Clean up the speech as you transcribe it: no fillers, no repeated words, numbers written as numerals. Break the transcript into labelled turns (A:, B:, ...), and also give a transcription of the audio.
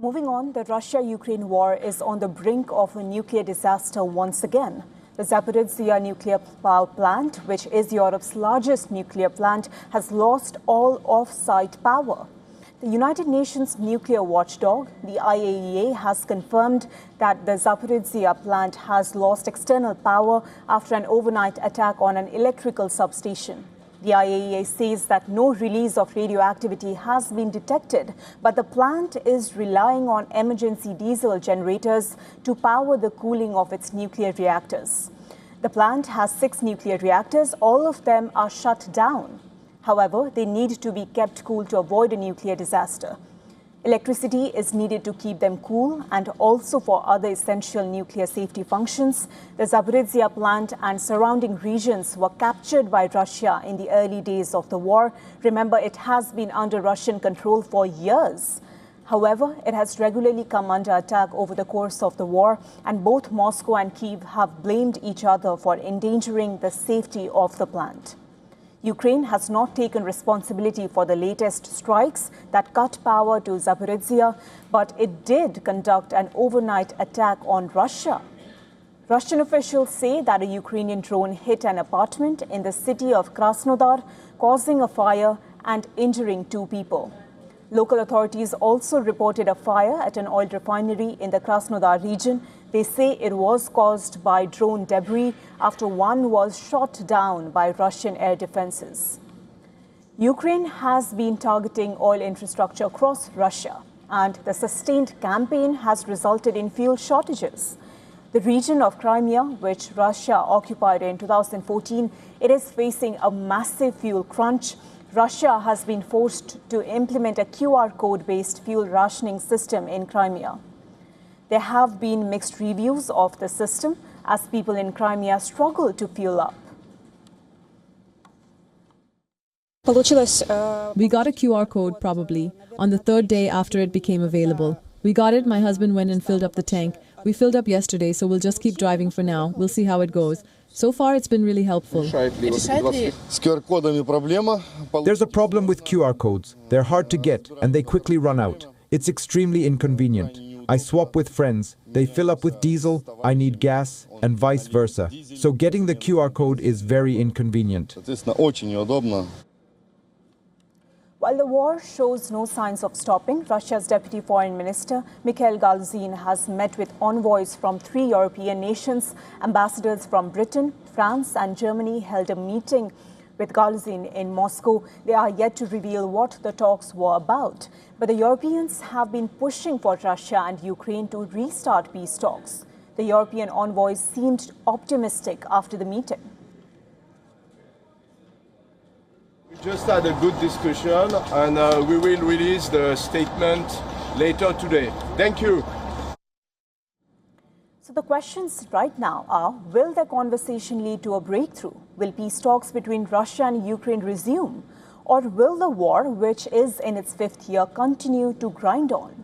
A: Moving on, the Russia-Ukraine war is on the brink of a nuclear disaster once again. The Zaporizhzhia Nuclear Power Plant, which is Europe's largest nuclear plant, has lost all off-site power. The United Nations nuclear watchdog, the IAEA, has confirmed that the Zaporizhzhia plant has lost external power after an overnight attack on an electrical substation. The IAEA says that no release of radioactivity has been detected, but the plant is relying on emergency diesel generators to power the cooling of its nuclear reactors. The plant has 6 nuclear reactors. All of them are shut down. However, they need to be kept cool to avoid a nuclear disaster. Electricity is needed to keep them cool and also for other essential nuclear safety functions. The Zaporizhzhia plant and surrounding regions were captured by Russia in the early days of the war. Remember, it has been under Russian control for years. However, it has regularly come under attack over the course of the war, and both Moscow and Kyiv have blamed each other for endangering the safety of the plant. Ukraine has not taken responsibility for the latest strikes that cut power to Zaporizhzhia, but it did conduct an overnight attack on Russia. Russian officials say that a Ukrainian drone hit an apartment in the city of Krasnodar, causing a fire and injuring 2 people. Local authorities also reported a fire at an oil refinery in the Krasnodar region. They say it was caused by drone debris after one was shot down by Russian air defenses. Ukraine has been targeting oil infrastructure across Russia, and the sustained campaign has resulted in fuel shortages. The region of Crimea, which Russia occupied in 2014, it is facing a massive fuel crunch. Russia has been forced to implement a QR code-based fuel rationing system in Crimea. There have been mixed reviews of the system as people in Crimea struggle to fuel up.
B: We got a QR code probably on the 3rd day after it became available. We got it, my husband went and filled up the tank. We filled up yesterday, so we'll just keep driving for now. We'll see how it goes. So far, it's been really helpful.
C: There's a problem with QR codes. They're hard to get, and they quickly run out. It's extremely inconvenient. I swap with friends. They fill up with diesel, I need gas, and vice versa. So getting the QR code is very inconvenient.
A: While the war shows no signs of stopping, Russia's Deputy Foreign Minister Mikhail Galzin has met with envoys from 3 European nations. Ambassadors from Britain, France and Germany held a meeting with Galzin in Moscow. They are yet to reveal what the talks were about. But the Europeans have been pushing for Russia and Ukraine to restart peace talks. The European envoys seemed optimistic after the meeting.
D: We just had a good discussion, and we will release the statement later today. Thank you.
A: So the questions right now are, will the conversation lead to a breakthrough? Will peace talks between Russia and Ukraine resume? Or will the war, which is in its 5th year, continue to grind on?